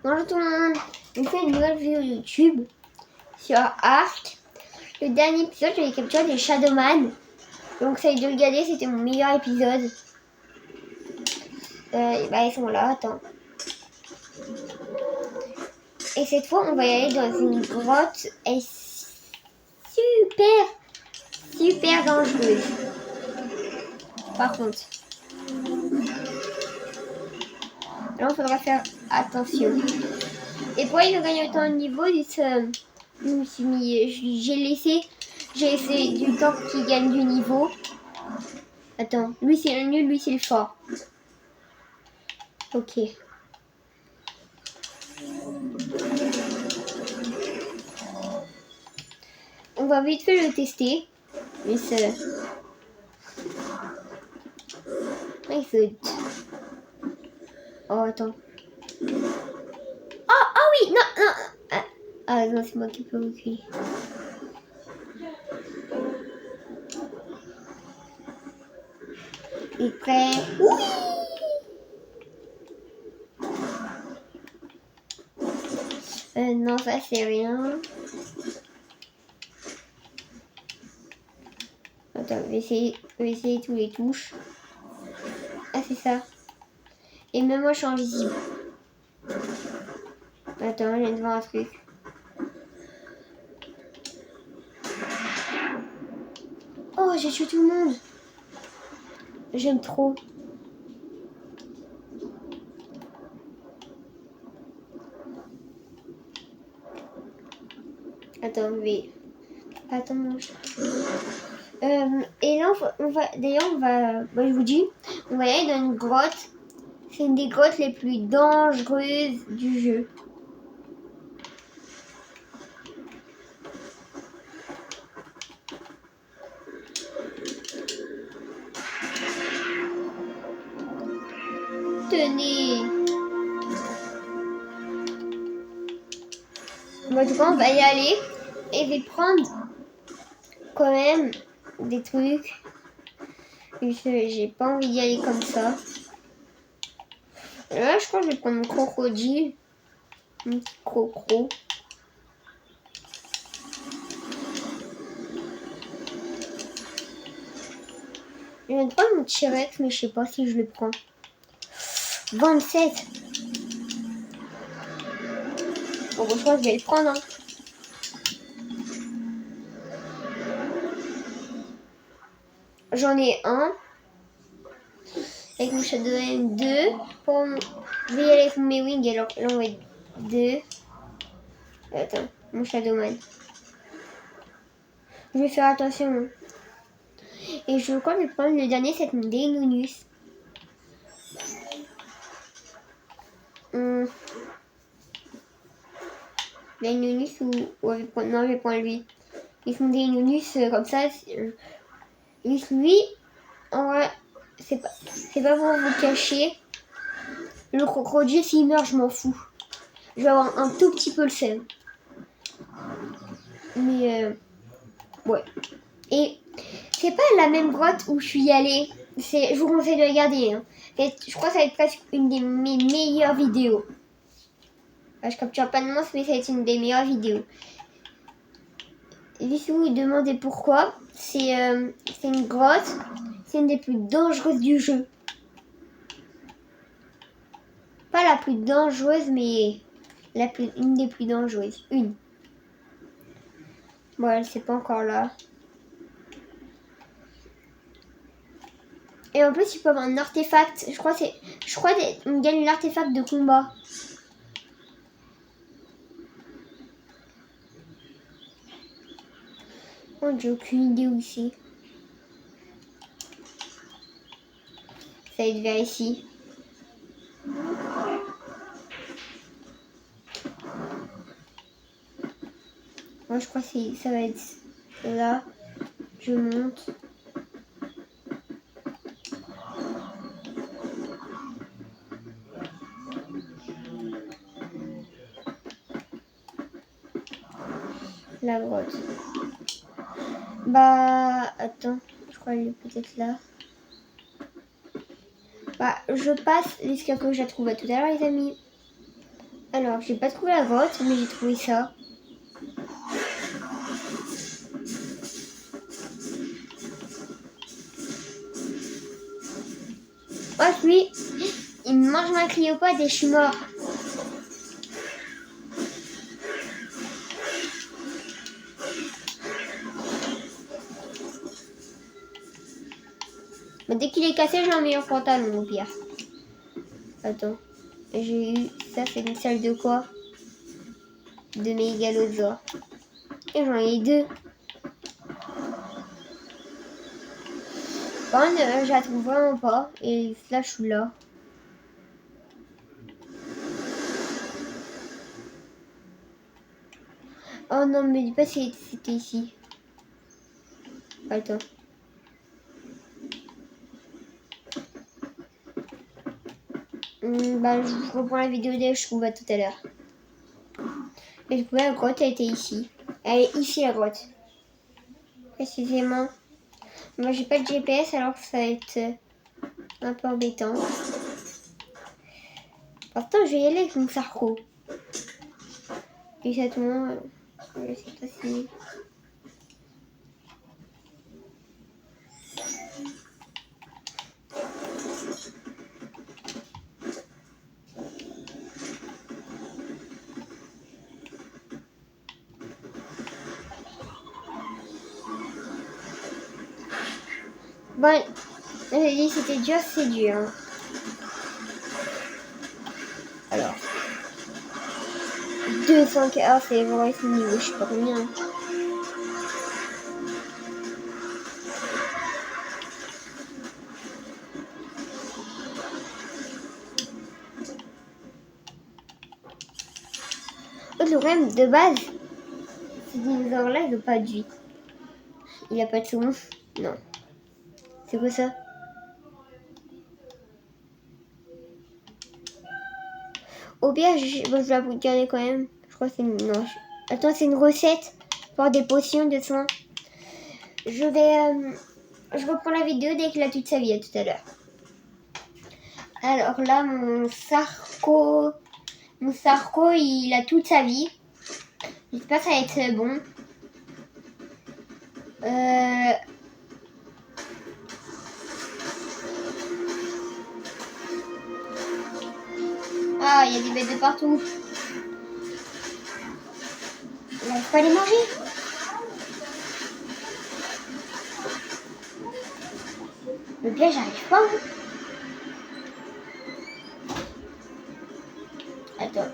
Bonjour tout le monde, je fais une nouvelle vidéo YouTube sur Ark. Le dernier épisode, j'avais capturé des Shadowman. Donc ça a dû regarder, c'était mon meilleur épisode. Ils sont là, attends. Et cette fois, on va y aller dans une grotte. Elle est super dangereuse. Par contre. Là, il faudra faire attention. Et pour il gagne autant de niveau, j'ai laissé du temps qu'il gagne du niveau. Attends, lui c'est le nul, lui c'est le fort. Ok. On va vite fait le tester. Mais c'est... Il saute. Oh, attends. Oh oui, non. Ah non, c'est moi qui peux reculer. Il est prêt. Oui. Non, ça c'est rien. Attends, je vais essayer tous les touches. Ah, c'est ça. Et même moi, je suis invisible. Attends, je viens de voir un truc. Oh, j'ai tué tout le monde. J'aime trop. Attends, mais... Attends. Et là, je vous dis, on va aller dans une grotte. C'est une des grottes les plus dangereuses du jeu. Tenez. Bon, du coup, on va y aller. Et je vais prendre quand même des trucs. J'ai pas envie d'y aller comme ça. Là, je crois que je vais prendre mon crocodile. Mon petit crocro. Je viens de prendre mon T-Rex, mais je sais pas si je le prends. 27. Bon, je crois que je vais le prendre. Hein. J'en ai un. Avec mon Shadowman 2. Je vais y aller avec mes wings, alors là on va être 2. Attends, mon Shadowman. Je vais faire attention. Hein. Et je crois que je vais prendre le dernier, c'est mon Deinonychus. Deinonychus ou non, je vais prendre lui. Ils font Deinonychus comme ça. Lui, en vrai, c'est pas pour vous cacher. Le crocodile, s'il meurt, je m'en fous. Je vais avoir un tout petit peu le seum. Mais, ouais. Et c'est pas la même grotte où je suis allée. Je vous conseille de regarder. Hein. Je crois que ça va être presque une de mes meilleures vidéos. Je capture pas de monstres, mais ça va être une des meilleures vidéos. Et si vous vous demandez pourquoi, c'est une grotte. C'est une des plus dangereuses du jeu. Pas la plus dangereuse, mais une des plus dangereuses. Une. Bon, elle c'est pas encore là. Et en plus, il peut avoir un artefact. Je crois qu'on gagne l'artefact de combat. Oh, j'ai aucune idée où c'est. Ça va être vers ici. Moi, je crois que ça va être là. Je monte. La grotte. Bah, attends. Je crois qu'elle est peut-être là. Bah, je passe jusqu'à que je la trouve. À tout à l'heure, les amis. Alors, j'ai pas trouvé la grotte, mais j'ai trouvé ça. Oh, lui, il me mange ma cléopâtre et je suis mort. Mais dès qu'il est cassé, j'ai un meilleur pantalon au pire. Attends. J'ai eu... Ça, c'est une salle de quoi? De mégalosaures. Et j'en ai deux. Par contre, je la trouve vraiment pas. Et là, je suis là. Oh non, mais dis pas si c'était ici. Attends. Bah, je reprends la vidéo dès que je trouve à tout à l'heure. Mais je trouvais la grotte, elle était ici. Elle est ici, la grotte. Précisément. Moi, j'ai pas de GPS, alors ça va être un peu embêtant. Pourtant, je vais y aller avec mon sarco. Et ça, tout le monde... Je sais pas si... Bon, j'ai dit c'était dur, c'est dur. Hein. Alors. 200 k, c'est vrai, c'est niveau, je sais pas combien. Le problème de base, ces dinosaures-là, ils n'ont pas de vie. Il n'y a pas de saumon. Non. C'est quoi ça? Au pire, je vais vous garder quand même. Je crois que c'est une... Non. Attends, c'est une recette pour des potions de soins. Je vais... Je reprends la vidéo dès qu'il a toute sa vie. À tout à l'heure. Alors là, mon sarco, il a toute sa vie. J'espère que ça va être bon. Ah, il y a des bêtes de partout. On n'arrive pas à les manger. Le piège, j'arrive pas. Hein. Attends.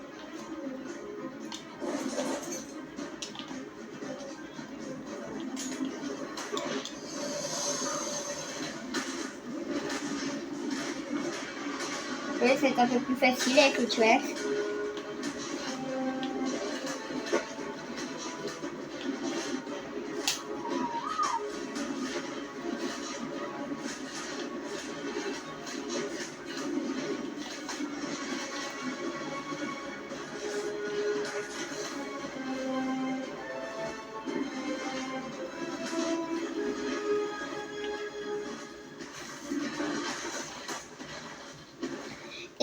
Ouais, c'est un peu plus facile avec le T-Rex.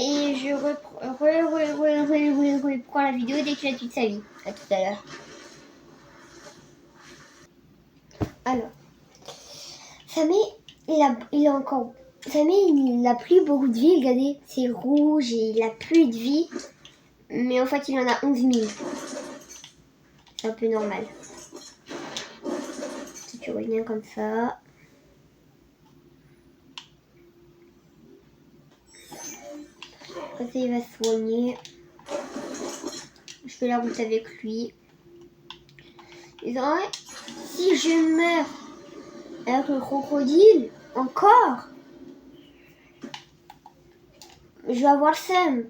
Et je reprends la vidéo dès qu'il a toute sa vie. À tout à l'heure. Alors, Samé, il a encore... Samé, il n'a plus beaucoup de vie, regardez. C'est rouge et il a plus de vie. Mais en fait, il en a 11 000. C'est un peu normal. Si tu reviens comme ça... Après, il va se soigner. Je fais la route avec lui. Et ouais, si je meurs avec le crocodile, encore, je vais avoir le seum.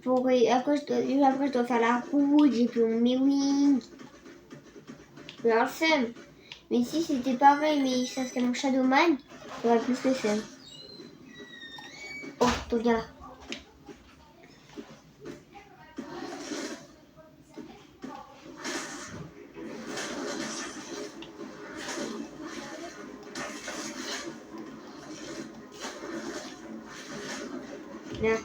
Après, je dois faire la route, j'ai plus mes wings. Je vais avoir le seum. Mais si c'était pareil, mais ça serait mon Shadowman, j'aurais plus le seum. Oh, regarde. Là.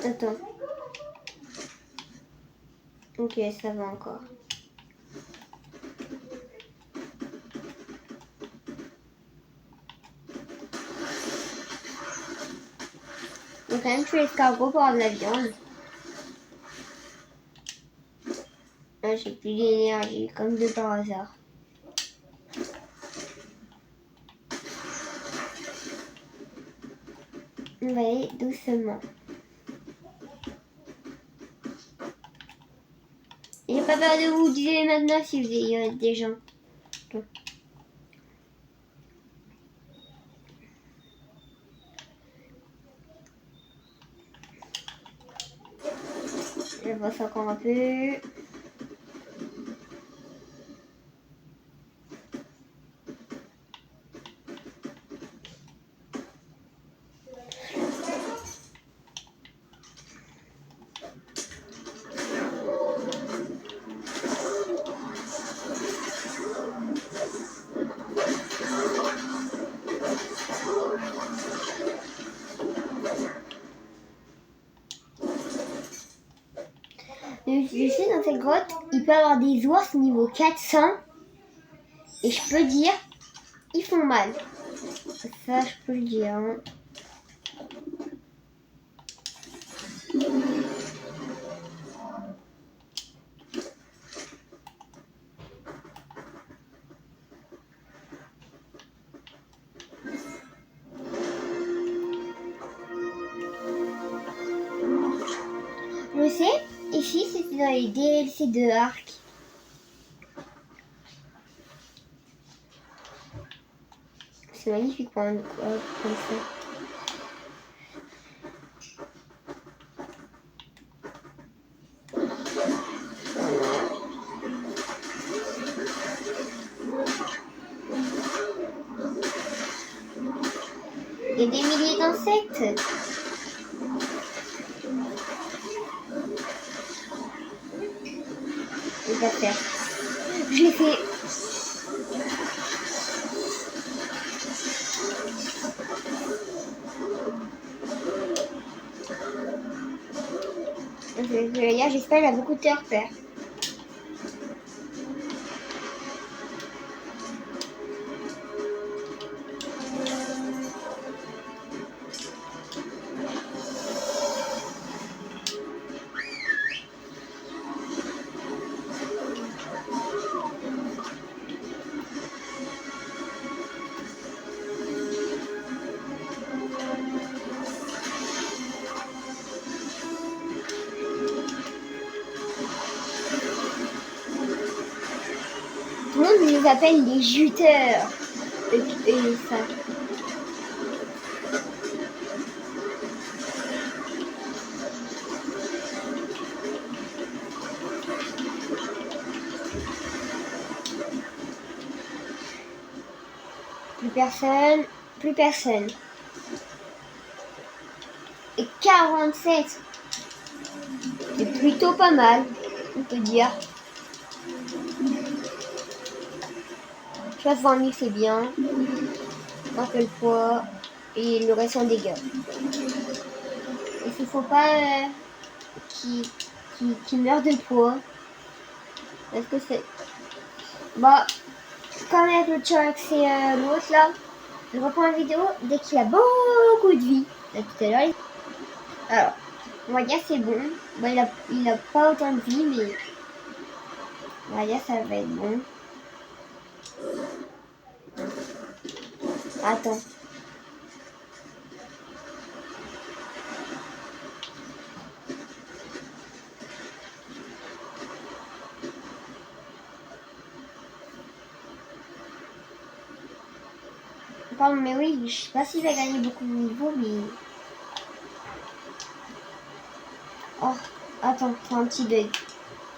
Attends. Ok, ça va encore. On va quand même tuer l'escargot pour avoir de la viande. Là, j'ai plus d'énergie, comme de par hasard. On va aller doucement. J'ai pas peur de vous dire maintenant si vous avez des gens. Donc. Je passe encore un peu. Je sais, dans cette grotte, il peut y avoir des ours niveau 400. Et je peux dire, ils font mal. Ça, je peux le dire. Hein. Je sais, ici, c'était dans les DLC de Ark. C'est magnifique pour un comme ça. Il y a des milliers d'insectes. Je vais pas faire. Je l'ai fait. J'espère qu'il a beaucoup de repères. Tout le monde les appelle les juteurs. Et ça. Plus personne. Et 47. C'est plutôt pas mal, on peut dire. Je pense 20 000 c'est bien. Un peu le poids et le reste en dégâts. Il ne faut pas qu'il meure de poids. Parce que c'est... Bah, comme avec le T-Rex et l'autre là, je reprends la vidéo dès qu'il a beaucoup de vie. Là, tout à l'heure. Alors, on va dire c'est bon. Bon, il a pas autant de vie, mais on va dire ça va être bon. Attends. Pardon, mais oui, je sais pas s'il va gagner beaucoup de niveaux, mais... Oh, attends, c'est un petit bug.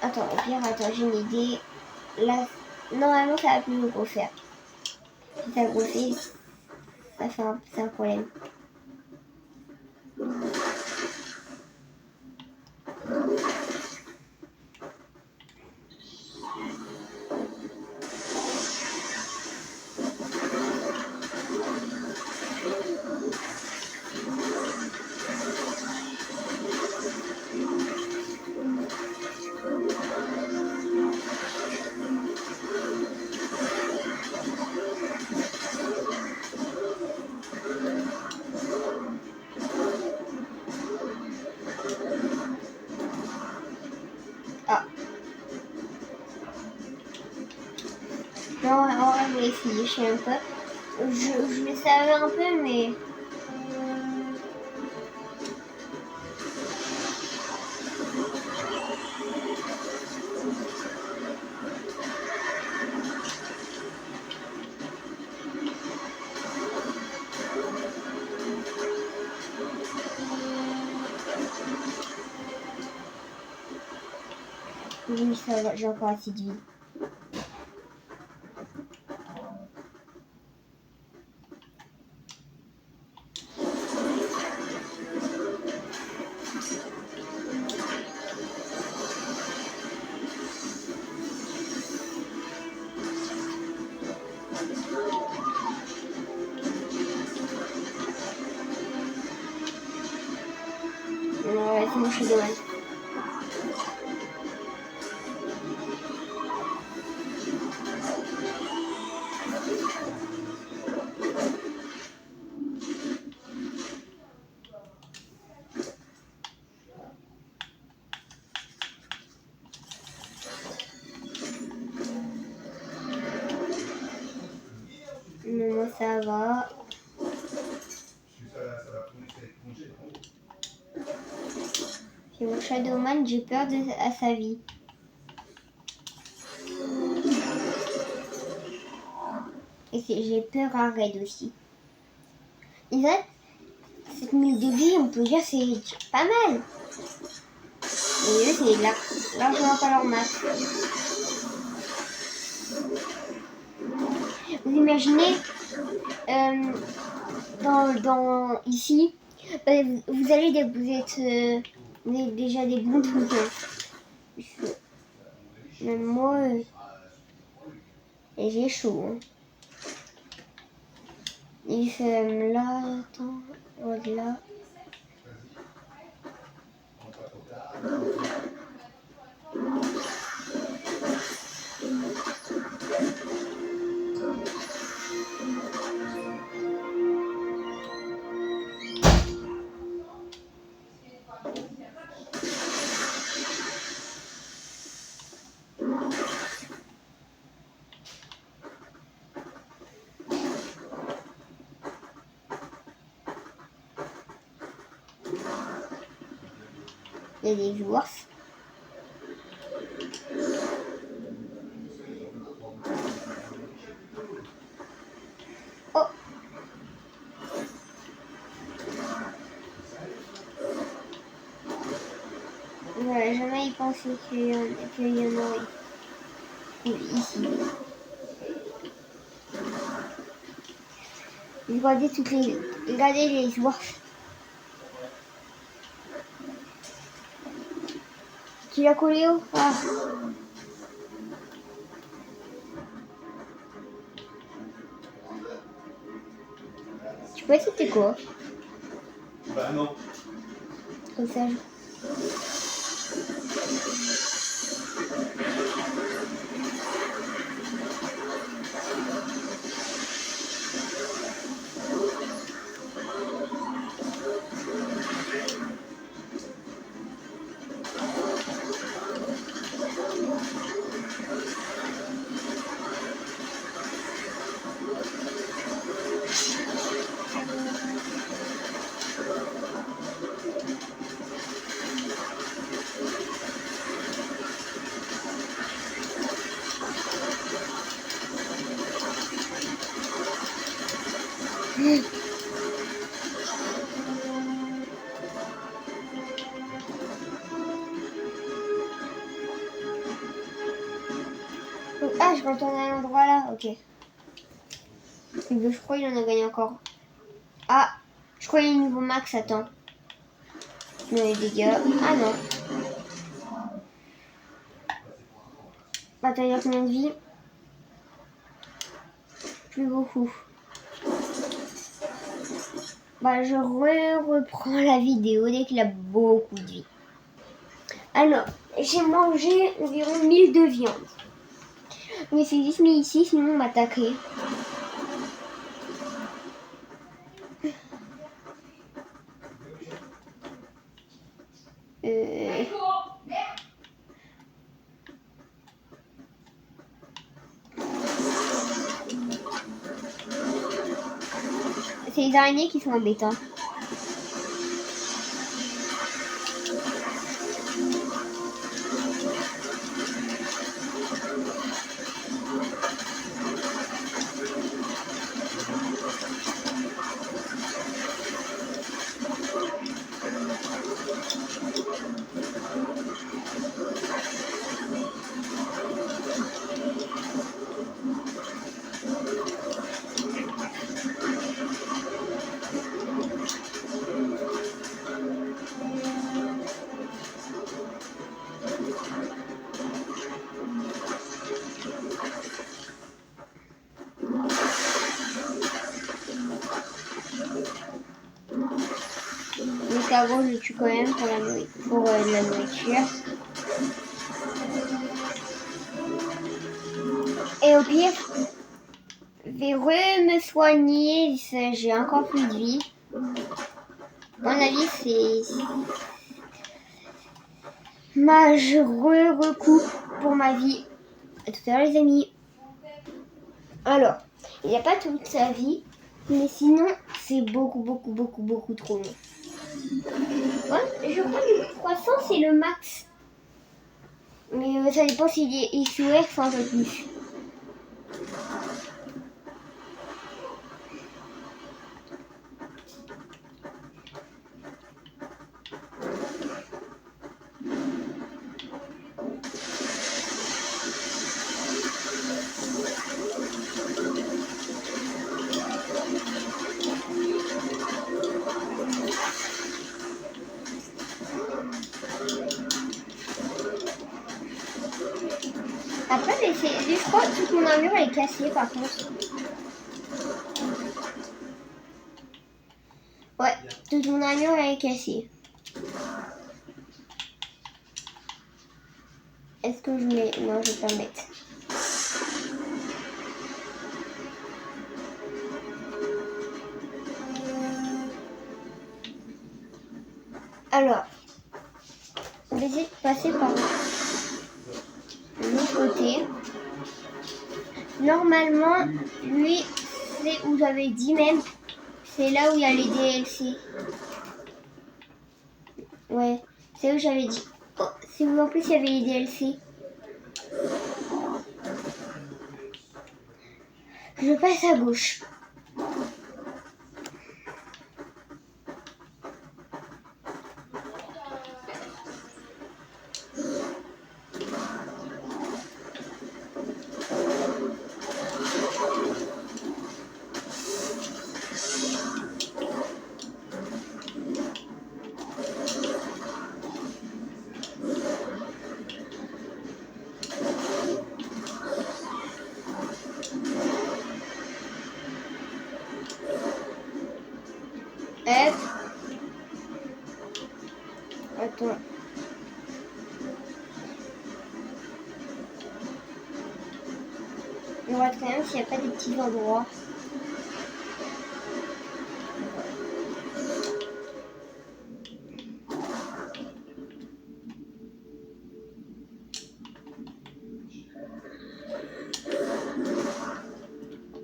Attends, au pire, attends, j'ai une idée. Là, normalement, ça va plus me refaire. Si ça grossit, ça fait un problème. Non, en vrai, je vais essayer, je sais même pas. Je le savais un peu, mais... Oui, ça va, j'ai encore assez de vie. Ouais, c'est bon, je suis dommage. Mais moi, ça va. C'est mon Shadowman, j'ai peur à sa vie. Et j'ai peur à Red aussi. Et ça, 7000 de vie, on peut dire c'est pas mal. Et eux, c'est largement pas leur max. Vous imaginez, ici, vous êtes déjà des bons trucs. Même moi, et j'ai chaud. Hein. Il fait là, attends, là. Il y a des joueurs. Oh! J'aurais jamais y pensé qu'il y en aurait. Ici. Regardez les joueurs. Tu l'as collé où? Ah. Tu peux c'était quoi? Bah non. Comme ça. Ah, je retourne à l'endroit là, ok. Je crois qu'il en a gagné encore. Ah, je crois qu'il est niveau max, attends. Non, les dégâts. Ah non. Attends, il y a combien de vie? Plus beaucoup. Bah, je reprends la vidéo dès qu'il a beaucoup de vie. Alors, j'ai mangé environ 1000 de viande. Mais c'est juste mis ici, sinon on m'attaquerait. c'est les araignées qui sont embêtantes. Les carreaux, je tue quand même pour de la nourriture. Et au pire, je vais me soigner, j'ai encore plus de vie. À mon avis, c'est... Je recoupe pour ma vie. À tout à l'heure les amis. Alors, il n'y a pas toute sa vie, mais sinon, c'est beaucoup trop long. Ouais, je crois que 300 c'est le max. Mais ça dépend s'il est XOR ou un peu plus. Après, je crois que toute mon armure elle est cassée par contre. Ouais, toute mon armure elle est cassée. Est-ce que je mets... Non, je vais pas mettre. Alors, on va essayer de passer par l'autre côté. Normalement, lui, c'est où j'avais dit même, c'est là où il y a les DLC. Ouais, c'est où j'avais dit. Oh, c'est où en plus il y avait les DLC. Je passe à gauche. Hop. Attends. On va quand même s'il n'y a pas des petits endroits.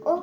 Oh.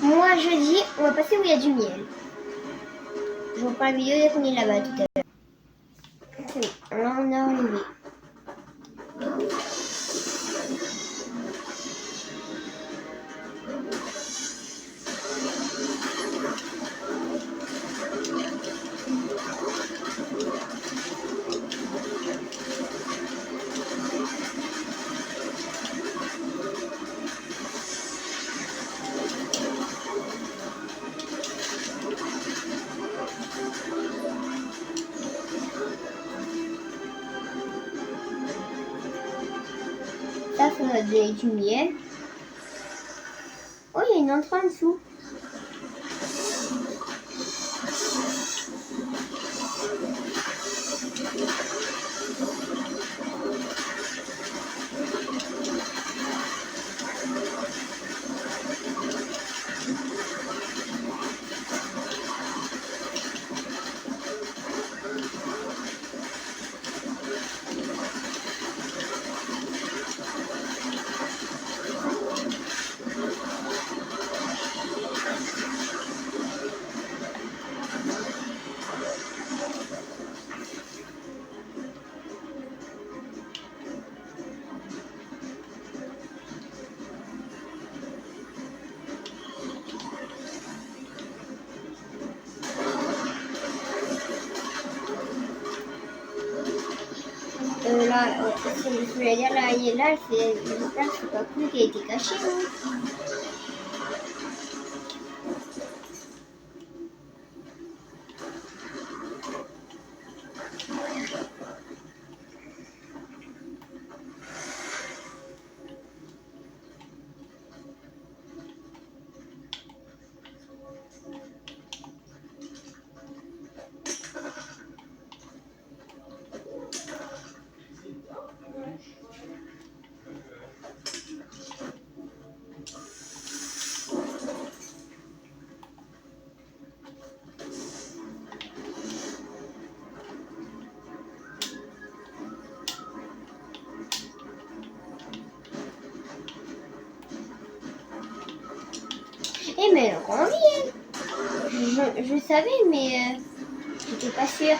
Moi je dis, on va passer où il y a du miel. Je vous prends la vidéo dès qu'on est là-bas tout à l'heure. Oui, là on est arrivé. Ça doit être du miel. Oh, il y a une entrée en dessous. Là, je voulais dire, là, j'espère que c'est pas cool qui a été caché, non? Eh, mais elle revient. Je savais, mais j'étais pas sûre.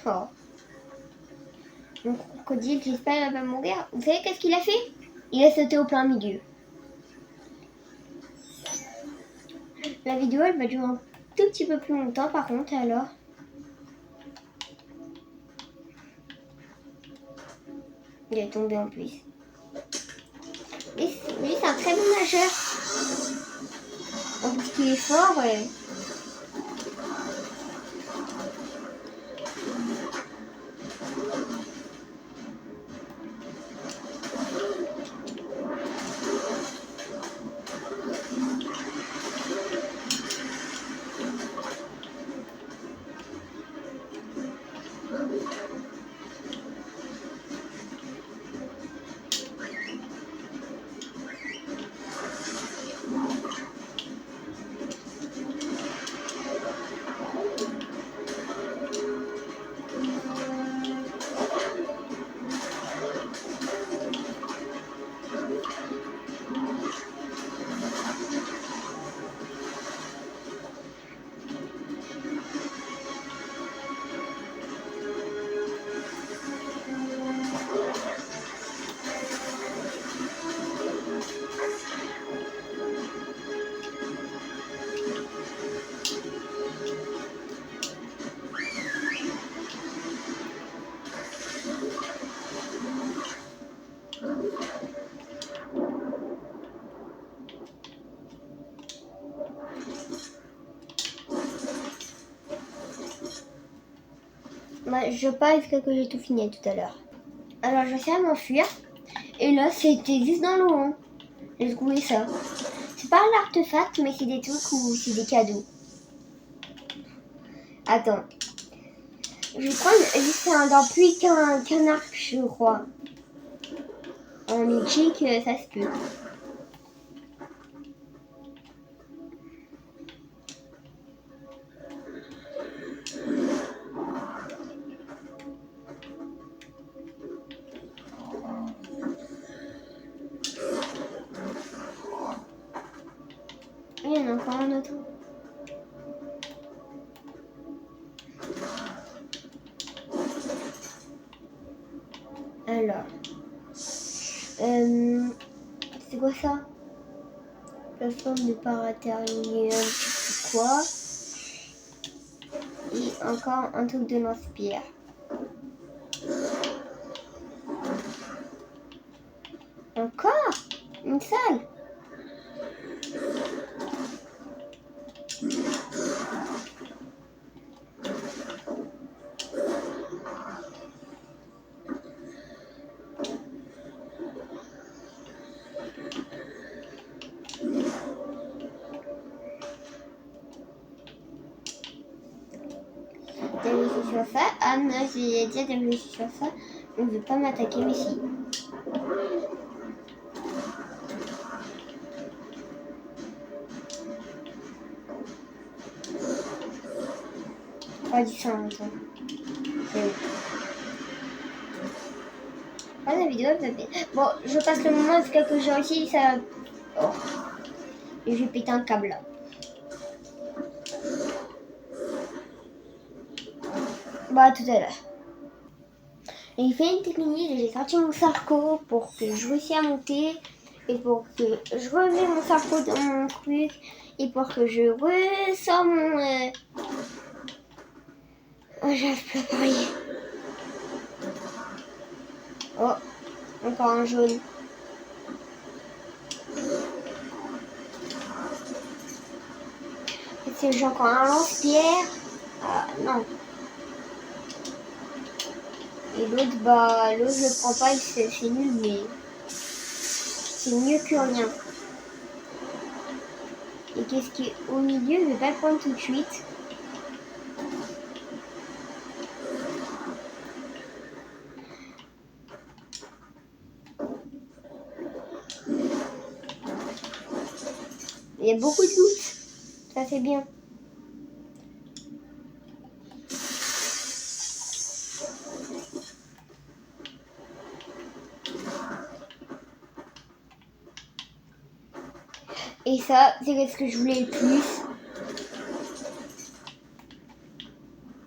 Oh. Mon crocodile, j'espère, il va pas mourir. Vous savez qu'est-ce qu'il a fait? Il a sauté au plein milieu. La vidéo, elle va durer un tout petit peu plus longtemps, par contre, alors. Il est tombé en plus. Lui, c'est un très bon nageur. En plus qu'il est fort. Bah, je pense que j'ai tout fini tout à l'heure. Alors, j'essaie de m'enfuir. Et là, c'était juste dans l'eau. Hein. J'ai trouvé ça. C'est pas un artefact, mais c'est des trucs ou c'est des cadeaux. Attends. Je crois que c'est un dent plus qu'un arc, je crois. En magic, ça se peut. Il y en a encore un autre. Alors. C'est quoi ça? Plateforme de paratérium, je sais plus quoi. Et encore un truc de lance-pierre. Encore une salle. T'as réussi sur ça? Ah non, j'ai déjà réussi sur ça. On ne veut pas m'attaquer, mais si. Pas dit ça en même temps. Ah, la vidéo, elle va bien. Bon, je passe le moment jusqu'à que j'ai réussi, ça... Oh. Et je vais péter un câble là. Bah, tout à l'heure. J'ai fait une technique, j'ai sorti mon sarco pour que je réussisse à monter et pour que je remets mon sarco dans mon truc et pour que je ressors mon... Oh, j'arrive plus à parler. Oh, encore un jaune. C'est j'ai encore un lance-pierre. Ah, non. Et l'autre, bah, l'autre je le prends pas, c'est nul, mais c'est mieux que rien. Et qu'est-ce qui est au milieu, je vais pas le prendre tout de suite. Il y a beaucoup de loot, ça c'est bien. Et ça, c'est ce que je voulais le plus.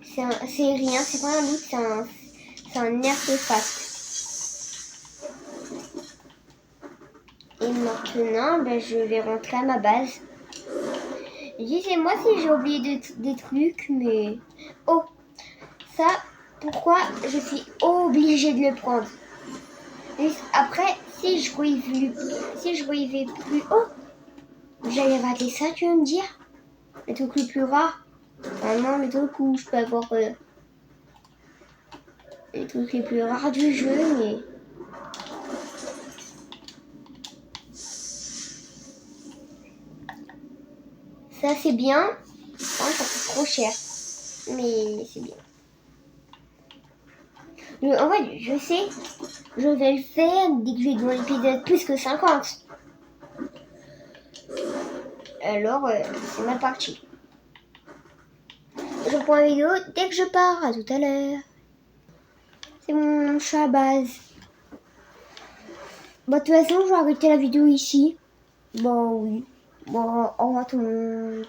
C'est rien, c'est pas un loot, c'est un artefact. Et maintenant, ben, je vais rentrer à ma base. Dites-moi si j'ai oublié des trucs, mais... Oh, ça, pourquoi je suis obligée de le prendre? Juste après, si je reviens plus... Oh, j'allais rater ça, tu veux me dire? Le truc le plus rare. Ah non, le truc où je peux avoir les trucs les plus rares du jeu, mais... Ça, c'est bien. Ah, ça coûte trop cher. Mais c'est bien. En fait, je sais, je vais le faire dès que je vais dans l'épisode plus que 50. Alors, c'est ma partie. Je reprends la vidéo dès que je pars. À tout à l'heure. C'est mon chat à base. Bah, de toute façon, je vais arrêter la vidéo ici. Bon, oui. Bon, au revoir tout le monde.